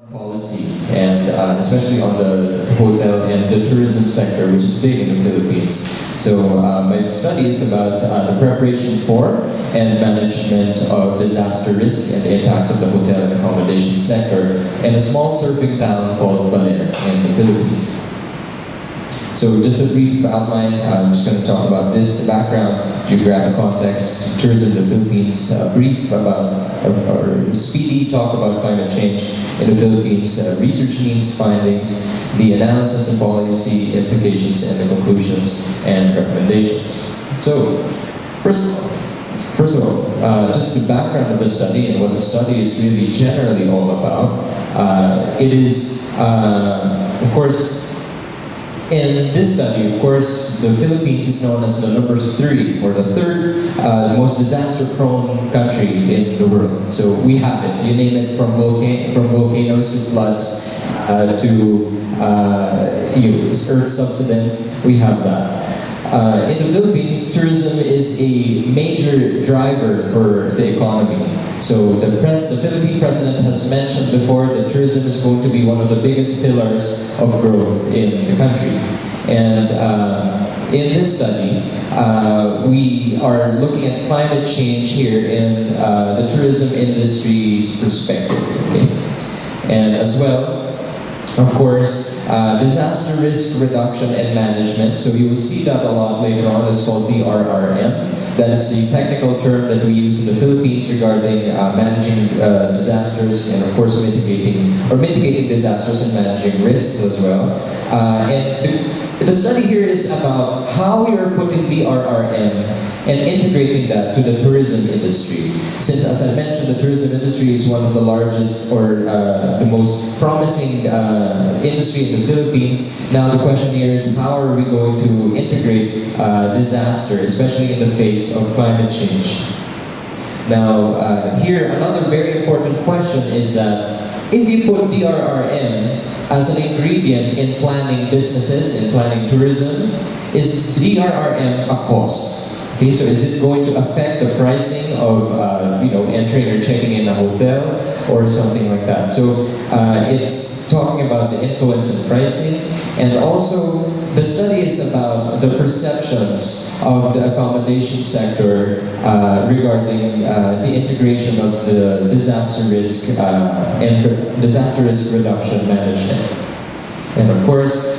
policy, and especially on the hotel and the tourism sector, which is big in the Philippines. So my study is about the preparation for and management of disaster risk and the impacts of the hotel and accommodation sector in a small surfing town called Baler in the Philippines. So just a brief outline, I'm just going to talk about this, the background, geographic context, tourism in the Philippines, brief about, or speedy talk about climate change in the Philippines, research needs, findings, the analysis and policy implications, and the conclusions and recommendations. So, first of all, just the background of the study and what the study is really generally all about. It is, of course, in this study, of course, the Philippines is known as the number 3 or the third most disaster-prone country in the world. So we have it. You name it, from volcanoes to floods to earth subsidence. We have that. In the Philippines, tourism is a major driver for the economy. So the Philippine president has mentioned before that tourism is going to be one of the biggest pillars of growth in the country. And in this study, we are looking at climate change here in the tourism industry's perspective. Okay? And as well, of course, disaster risk reduction and management. So you will see that a lot later on. It's called DRRM. That is the technical term that we use in the Philippines regarding managing disasters and, of course, mitigating disasters and managing risks as well. And the study here is about how we are putting DRRM and integrating that to the tourism industry. Since, as I mentioned, the tourism industry is one of the largest or the most promising industry in the Philippines. Now the question here is, how are we going to integrate disaster, especially in the face of climate change? Now, here, another very important question is that if you put DRRM as an ingredient in planning businesses, in planning tourism, is DRRM a cost? Okay, so is it going to affect the pricing of entering or checking in a hotel or something like that? So it's talking about the influence of pricing, and also the study is about the perceptions of the accommodation sector regarding the integration of the disaster risk and disaster risk reduction management. And of course,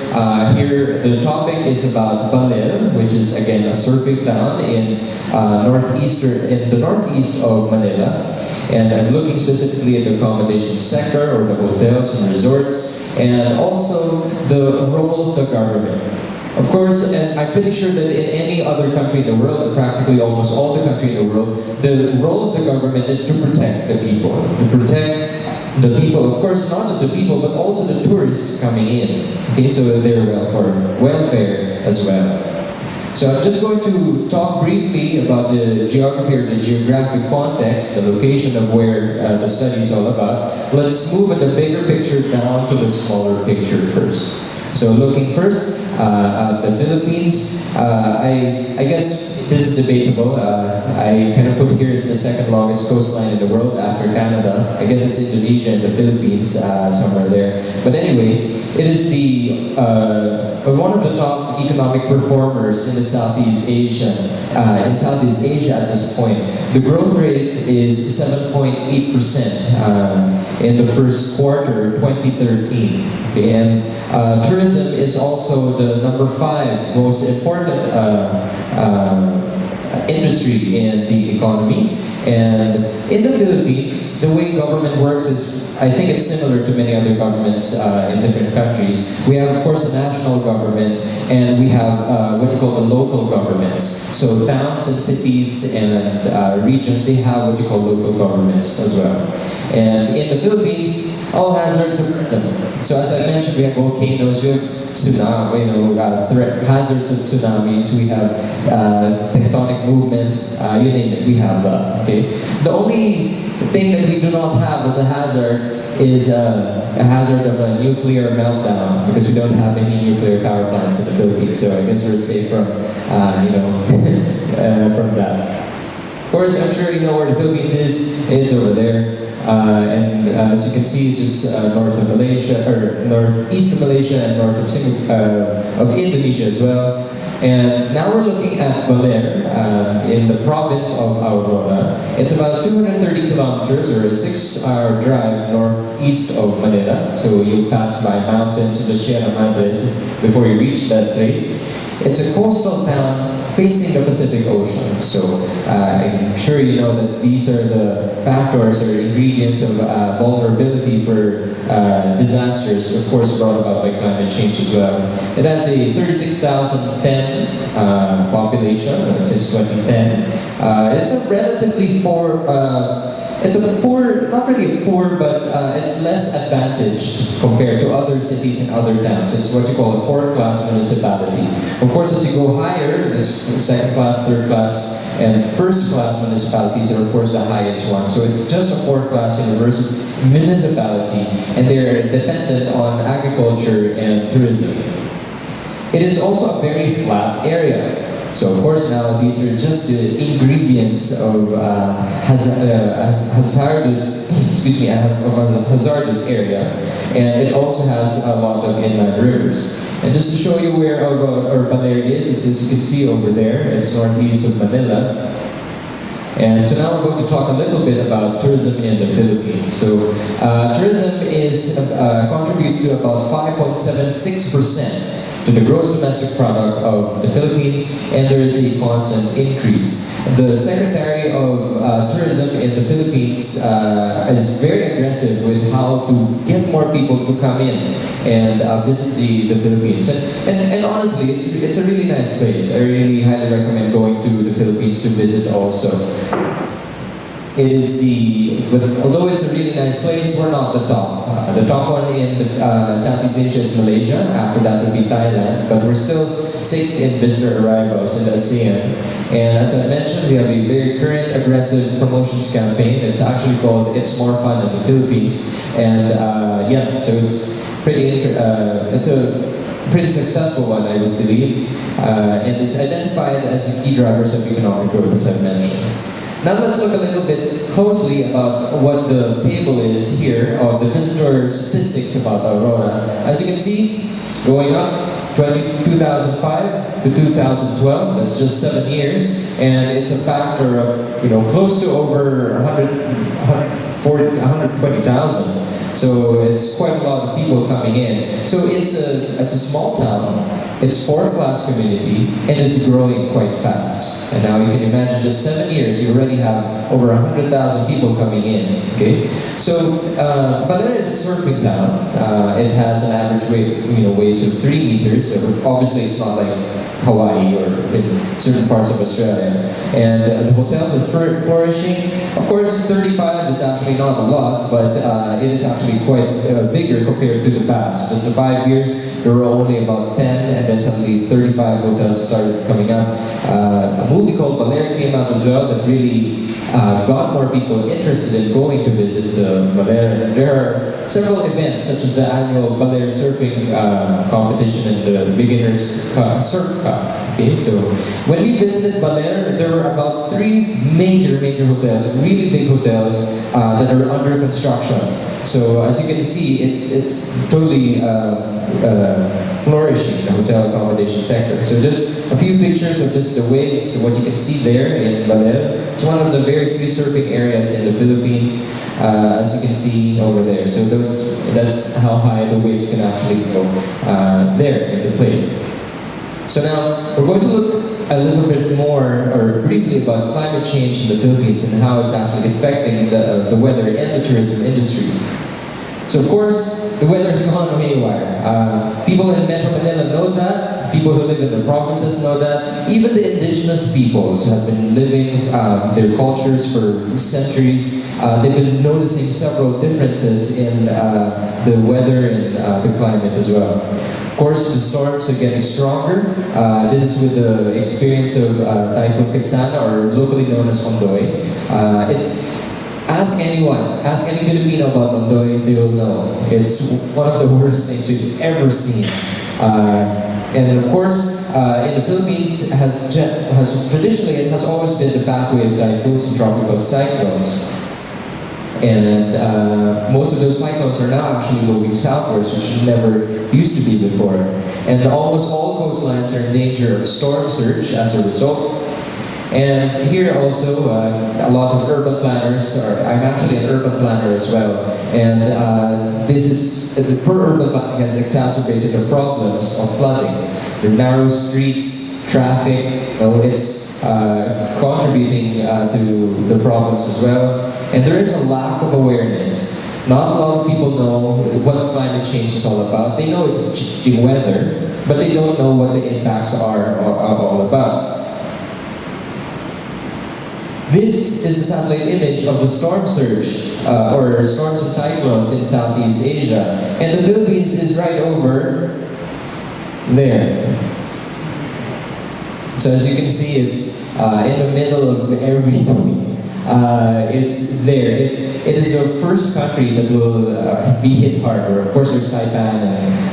here the topic is about Baler, which is again a surfing town in the northeast of Manila. And I'm looking specifically at the accommodation sector, or the hotels and resorts, and also the role of the government. Of course, and I'm pretty sure that in any other country in the world, and practically almost all the country in the world, the role of the government is to protect the people. To protect the people, of course, not just the people, but also the tourists coming in. Okay, so their welfare as well. So I'm just going to talk briefly about the geography or the geographic context, the location of where the study is all about. Let's move at the bigger picture down to the smaller picture first. So looking first at the Philippines, I guess this is debatable. I kind of put here as the second longest coastline in the world after Canada. I guess it's Indonesia and the Philippines, somewhere there. But anyway, it is one of the top economic performers in the Southeast Asia. In Southeast Asia at this point, the growth rate is 7.8% in the first quarter 2013. Okay, and tourism is also the number 5 most important industry in the economy. And in the Philippines, the way government works is, I think it's similar to many other governments in different countries. We have, of course, the national government, and we have what you call the local governments. So towns and cities and regions, they have what you call local governments as well. And in the Philippines, all hazards are present. So as I mentioned, we have volcanoes, we have tsunami, hazards of tsunamis, we have tectonic movements, you name it, we have that. Okay? The only thing that we do not have as a hazard is a hazard of a nuclear meltdown, because we don't have any nuclear power plants in the Philippines. So I guess we're safe from, from that. Of course, I'm sure you know where the Philippines is. It's over there. As you can see, just north of Malaysia, or northeast of Malaysia and north of Indonesia as well. And now we're looking at Baler in the province of Aurora. It's about 230 kilometers or a 6-hour drive northeast of Manila. So you'll pass by mountains in the Sierra Madres before you reach that place. It's a coastal town facing the Pacific Ocean. So I'm sure you know that these are the factors or ingredients of vulnerability for disasters, of course brought about by climate change as well. It has a 36,010 population since 2010. It's a relatively it's a poor, not really poor, but it's less advantaged compared to other cities and other towns. It's what you call a 4th-class municipality. Of course, as you go higher, this 2nd-class, 3rd-class, and 1st-class municipalities are of course the highest ones. So it's just a 4th-class municipality, and they're dependent on agriculture and tourism. It is also a very flat area. So of course now these are just the ingredients of hazardous area, and it also has a lot of inland rivers. And just to show you where our Baler is, it's as you can see over there, it's northeast of Manila. And so now we're going to talk a little bit about tourism in the Philippines. So tourism contributes to about 5.76% to the gross domestic product of the Philippines, and there is a constant increase. The Secretary of Tourism in the Philippines is very aggressive with how to get more people to come in and visit the Philippines. And honestly, it's a really nice place. I really highly recommend going to the Philippines to visit also. It is although it's a really nice place, we're not the top. The top one in Southeast Asia is Malaysia. After that would be Thailand, but we're still 6th in visitor arrivals in the ASEAN. And as I mentioned, we have a very current aggressive promotions campaign. It's actually called "It's More Fun in the Philippines," and so it's a pretty successful one, I would believe, and it's identified as the key drivers of economic growth, as I mentioned. Now let's look a little bit closely about what the table is here of the visitor statistics about Aurora. As you can see, going up 2005 to 2012, that's just 7 years, and it's a factor of close to over 120,000. So it's quite a lot of people coming in. So it's a small town, it's 4th-class community, and it's growing quite fast. And now you can imagine just 7 years, you already have over 100,000 people coming in. Okay, so Baler is a surfing town. It has an average waves of 3 meters. So obviously, it's not like Hawaii or in certain parts of Australia. And the hotels are flourishing. Of course, 35 is actually not a lot, but it is actually quite bigger compared to the past. Just the 5 years, there were only about 10, and then suddenly 35 hotels started coming up. A movie called Baler came out as well that really got more people interested in going to visit Baler. And there are several events, such as the annual Baler surfing competition and the Beginners Surf Cup. Okay, so when we visited Baler, there were about 3 major hotels, really big hotels that are under construction. So as you can see, it's totally flourishing, the hotel accommodation sector. So just a few pictures of just the waves, what you can see there in Baler. It's one of the very few surfing areas in the Philippines, as you can see over there. So that's how high the waves can actually go there in the place. So now we're going to look a little bit more, or briefly, about climate change in the Philippines and how it's actually affecting the weather and the tourism industry. So of course, the weather's gone haywire. People in Metro Manila know that. People who live in the provinces know that. Even the indigenous peoples have been living their cultures for centuries. They've been noticing several differences in the weather and the climate as well. Of course, the storms are getting stronger. This is with the experience of Typhoon Kitsana, or locally known as Ondoy. Ask any Filipino about Ondoy, they will know. It's one of the worst things we've ever seen. And of course, in the Philippines, traditionally, it has always been the pathway of typhoons and tropical cyclones. And most of those cyclones are now actually moving southwards, which never used to be before. And almost all coastlines are in danger of storm surge as a result. And here also, a lot of urban planners I'm actually an urban planner as well. And the poor urban planning has exacerbated the problems of flooding. The narrow streets, traffic, it's contributing to the problems as well. And there is a lack of awareness. Not a lot of people know what climate change is all about. They know it's changing weather, but they don't know what the impacts are all about. This is a satellite image of the storm surge, or storms and cyclones in Southeast Asia. And the Philippines is right over there. So as you can see, it's in the middle of everything. It's there. It is the first country that will be hit harder. Of course, there's Saipan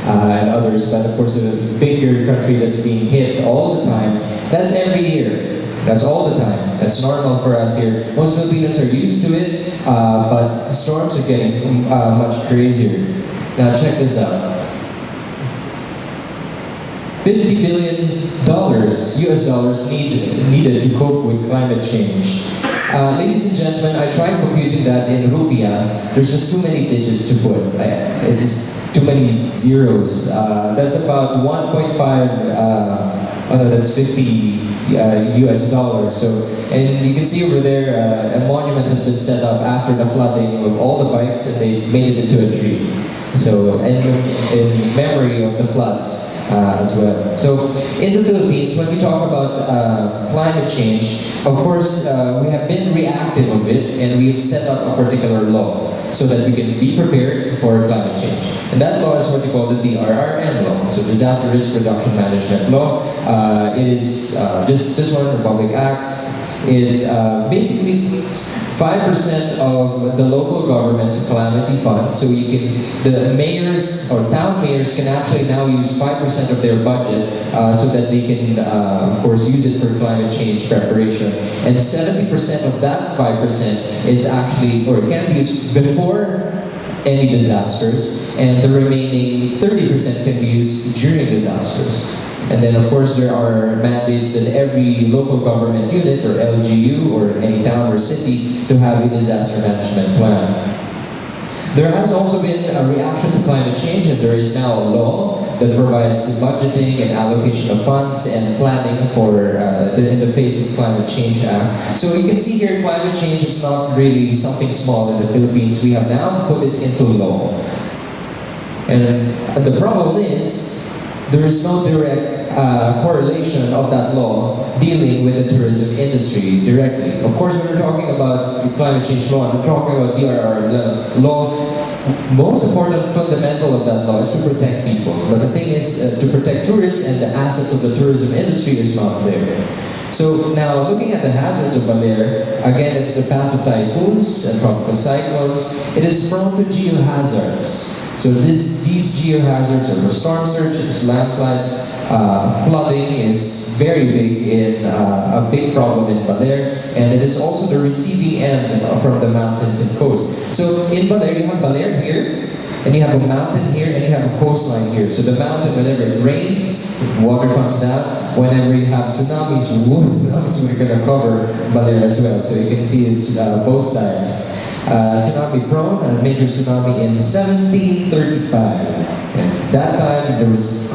and others, but of course, the bigger country that's being hit all the time, that's every year. That's all the time. That's normal for us here. Most Filipinos are used to it, but storms are getting much crazier. Now check this out. $50 billion US dollars needed to cope with climate change. Ladies and gentlemen, I tried computing that in rupiah. There's just too many digits to put. It's just too many zeros. That's about 1.5, that's 50 US dollars. So, and you can see over there, a monument has been set up after the flooding of all the bikes, and they made it into a tree. So, and in memory of the floods as well. So, in the Philippines, when we talk about climate change, of course, we have been reactive of it, and we've set up a particular law so that we can be prepared for climate change. And that law is what we call the DRRM law, so Disaster Risk Reduction Management Law. It is just this one, Republic Act. It basically 5% of the local government's calamity fund. So the mayors or town mayors can actually now use 5% of their budget so that they can, of course, use it for climate change preparation. And 70% of that 5% is actually, or it can be used before any disasters, and the remaining 30% can be used during disasters. And then, of course, there are mandates that every local government unit, or LGU, or any town or city, to have a disaster management plan. There has also been a reaction to climate change, and there is now a law that provides budgeting and allocation of funds and planning for in the face of Climate Change Act. So you can see here, climate change is not really something small in the Philippines. We have now put it into law. And the problem is, there is no direct correlation of that law dealing with the tourism industry directly. Of course, when we're talking about climate change law, we're talking about DRR law. Most important fundamental of that law is to protect people. But the thing is, to protect tourists and the assets of the tourism industry is not there. So now, looking at the hazards of Baler, again, it's the path of typhoons and tropical cyclones. It is prone to geohazards. So these geohazards are storm surges, landslides, flooding is very big in a big problem in Baler, and it is also the receiving end from the mountains and coast. So in Baler, you have Baler here, and you have a mountain here, and you have a coastline here. So the mountain, whenever it rains, water comes down. Whenever you have tsunamis, we're going to cover Baler as well. So you can see it's both sides. Tsunami prone, a major tsunami in 1735. And that time, there was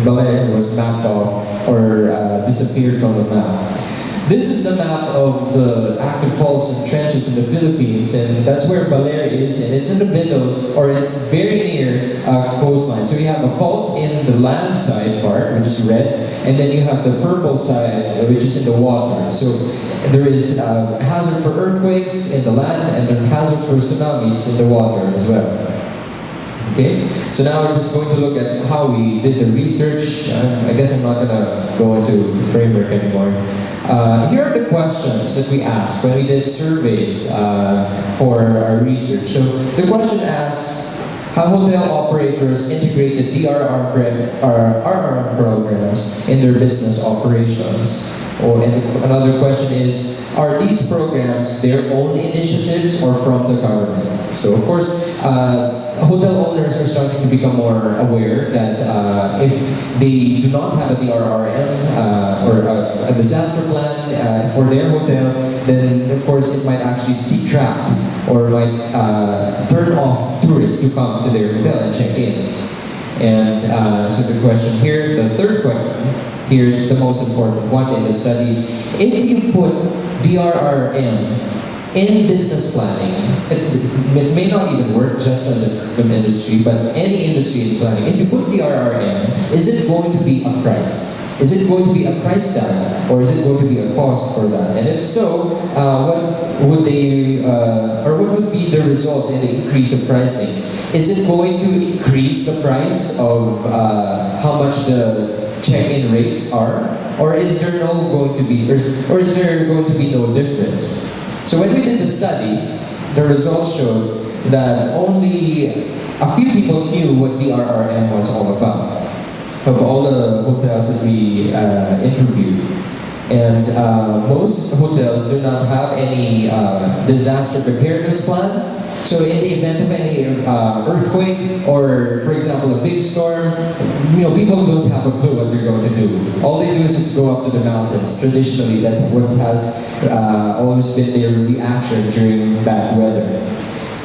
Baler was mapped off or disappeared from the map. This is the map of the active faults and trenches in the Philippines, and that's where Baler is, and it's in the middle, or it's very near coastline. So you have a fault in the land side part, which is red, and then you have the purple side, which is in the water. So there is a hazard for earthquakes in the land, and a hazard for tsunamis in the water as well. Okay, so now we're just going to look at how we did the research. I guess I'm not going to go into the framework anymore. Here are the questions that we asked when we did surveys for our research. So the question asks, how hotel operators integrate the RRM programs in their business operations. And another question is, are these programs their own initiatives or from the government? So of course, hotel owners are starting to become more aware that if they do not have a DRRM or a disaster plan for their hotel, then of course it might actually detract or might turn off tourists to come to their hotel and check in. And so the question here, the third question, here's the most important one in the study. If you put DRRM in business planning, it may not even work just on the film industry, but any industry in planning. If you put DRRM, is it going to be a price? Is it going to be a price tag, or is it going to be a cost for that? And if so, what would they, or what would be the result in the increase of pricing? Is it going to increase the price of how much the check-in rates are, or is there going to be no difference? So when we did the study, the results showed that only a few people knew what the RRM was all about, of all the hotels that we interviewed. And most hotels do not have any disaster preparedness plan. So in the event of any earthquake or, for example, a big storm, people don't have a clue what they're going to do. All they do is just go up to the mountains. Traditionally, that's what has always been their reaction during bad weather.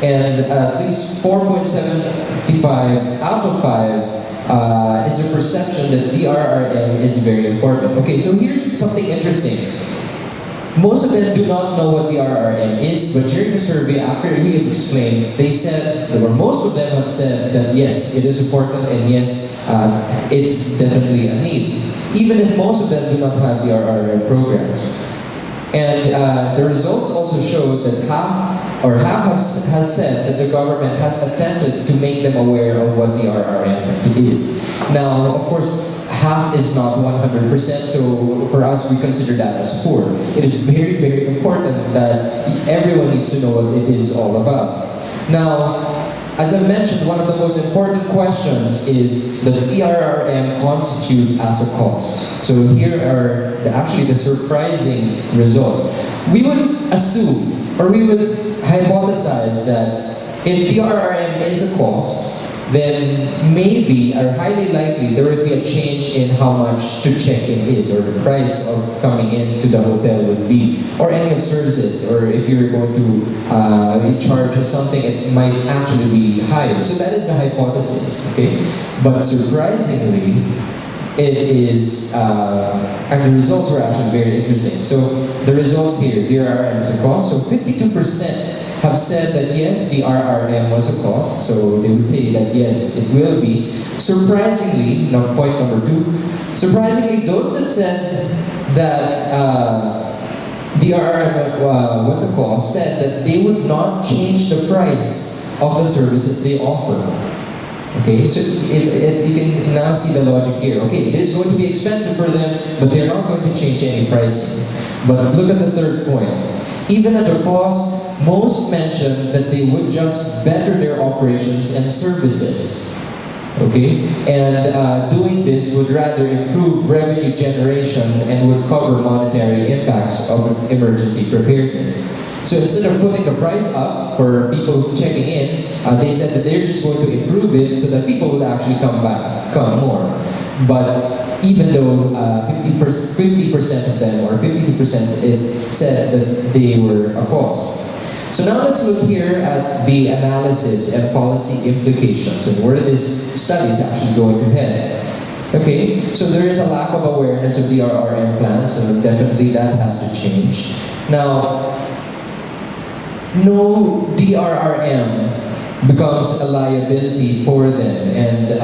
And at least 4.75 out of 5 is a perception that DRRM is very important. Okay, so here's something interesting. Most of them do not know what the RRM is, but during the survey, after we explained, they said, or most of them have said that yes, it is important, and yes, it's definitely a need, even if most of them do not have the RRM programs. And the results also showed that half has said that the government has attempted to make them aware of what the RRM is. Now, of course, half is not 100%, so for us, we consider that as poor. It is very, very important that everyone needs to know what it is all about. Now, as I mentioned, one of the most important questions is, does DRRM constitute as a cost? So here are actually the surprising results. We would assume, or we would hypothesize that if DRRM is a cost, then maybe, or highly likely, there would be a change in how much to check in is, or the price of coming into the hotel would be, or any of services, or if you're going to charge or something, it might actually be higher. So that is the hypothesis, okay? But surprisingly, it is, and the results were actually very interesting. So the results here, DRRM is a cost, so 52% have said that yes, the RRM was a cost, so they would say that yes, it will be. Surprisingly, now point number 2, surprisingly, those that said that the RRM was a cost said that they would not change the price of the services they offer. Okay, so you can now see the logic here. Okay, it is going to be expensive for them, but they're not going to change any pricing. But look at the third point. Even at the cost, most mentioned that they would just better their operations and services. Okay? And doing this would rather improve revenue generation and would cover monetary impacts of emergency preparedness. So instead of putting the price up for people checking in, they said that they're just going to improve it so that people would actually come more. But even though 50% of them, or 52%, it said that they were opposed. So now let's look here at the analysis and policy implications and where this study is actually going to head. Okay, so there is a lack of awareness of the RRM plans, so definitely that has to change. Now, no DRRM becomes a liability for them and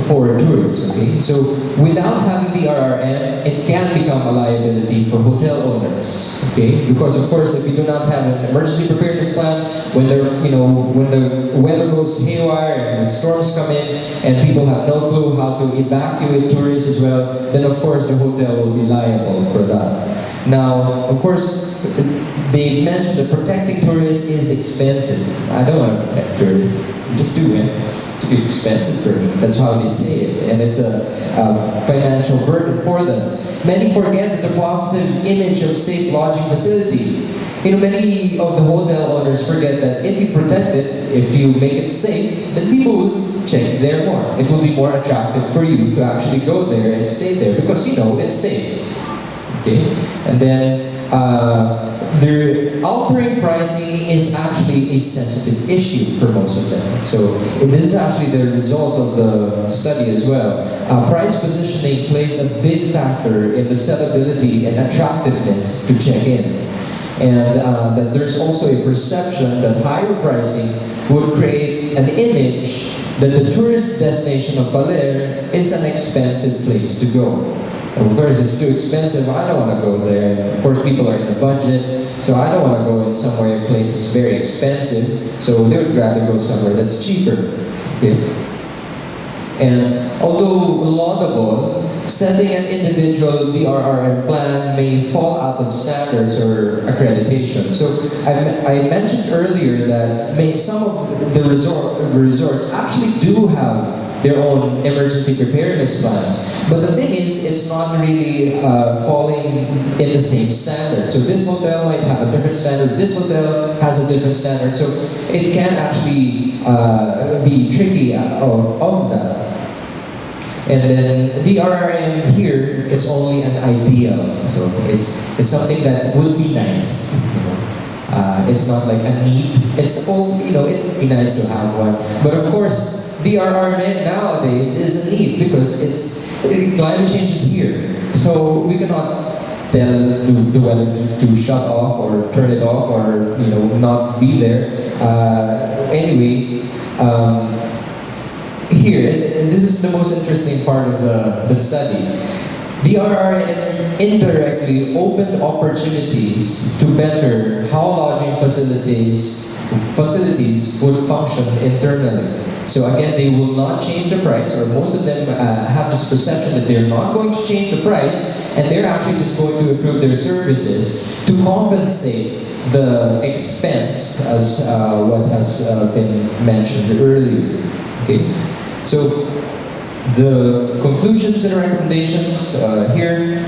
for tourists, okay? So without having the RRM, it can become a liability for hotel owners, okay? Because of course, if you do not have an emergency preparedness plans, when the weather goes haywire and storms come in and people have no clue how to evacuate tourists as well, then of course the hotel will be liable for that. Now, of course, they mentioned that protecting tourists is expensive. I don't want to protect tourists. just do it. It's too expensive for me. That's how they say it, and it's a financial burden for them. Many forget the positive image of safe lodging facility. Many of the hotel owners forget that if you protect it, if you make it safe, then people will check there more. It will be more attractive for you to actually go there and stay there because it's safe. Okay, and then their altering pricing is actually a sensitive issue for most of them. So this is actually the result of the study as well. Price positioning plays a big factor in the sellability and attractiveness to check in. And that there's also a perception that higher pricing would create an image that the tourist destination of Baler is an expensive place to go. And of course, it's too expensive, I don't want to go there. Of course, people are in a budget, so I don't want to go in somewhere, a place that's very expensive, so they would rather go somewhere that's cheaper. Okay? And although laudable, setting an individual DRRM plan may fall out of standards or accreditation. So I mentioned earlier that some of the resorts actually do have their own emergency preparedness plans. But the thing is, it's not really falling in the same standard. So this hotel might have a different standard, this hotel has a different standard. So it can actually be tricky of that. And then DRRM here, it's only an idea. So it's something that would be nice. It's not like a need. It'd be nice to have one. But of course, DRRM nowadays is a need because climate change is here. So we cannot tell the weather to shut off or turn it off or not be there. Here, this is the most interesting part of the study. DRRM indirectly opened opportunities to better how lodging facilities would function internally. So again, they will not change the price, or most of them have this perception that they're not going to change the price, and they're actually just going to improve their services to compensate the expense, as what has been mentioned earlier. Okay, so the conclusions and recommendations here,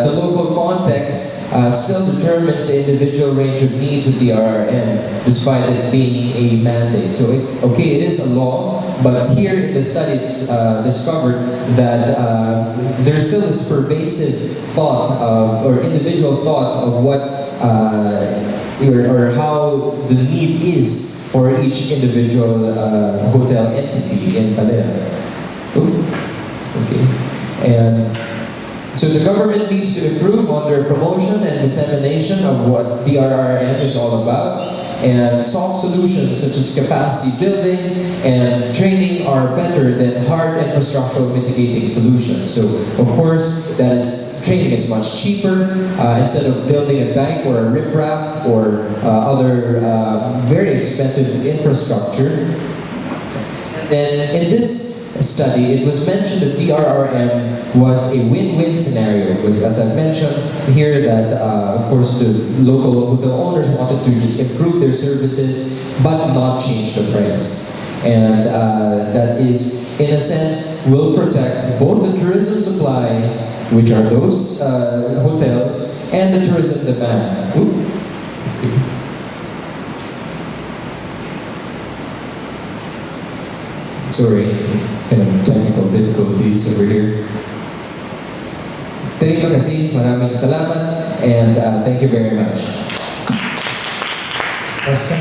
the local context still determines the individual range of needs of the RRM, despite it being a mandate. So it is a law, but here in the study it's discovered that there's still this pervasive thought or individual thought of what or how the need is for each individual hotel entity in Baler. Okay. And so the government needs to improve on their promotion and dissemination of what DRRM is all about, and soft solutions such as capacity building and training are better than hard infrastructural mitigating solutions. So of course, training is much cheaper. Instead of building a dike or a riprap or other very expensive infrastructure. And then in this study, it was mentioned that DRRM was a win-win scenario. Because as I mentioned here, that of course the local hotel owners wanted to just improve their services but not change the price. And that is, in a sense, will protect both the tourism supply, which are those hotels, and the tourism demand. Okay. Sorry, technical difficulties over here. Terima kasih, maraming salamat, and thank you very much. Question?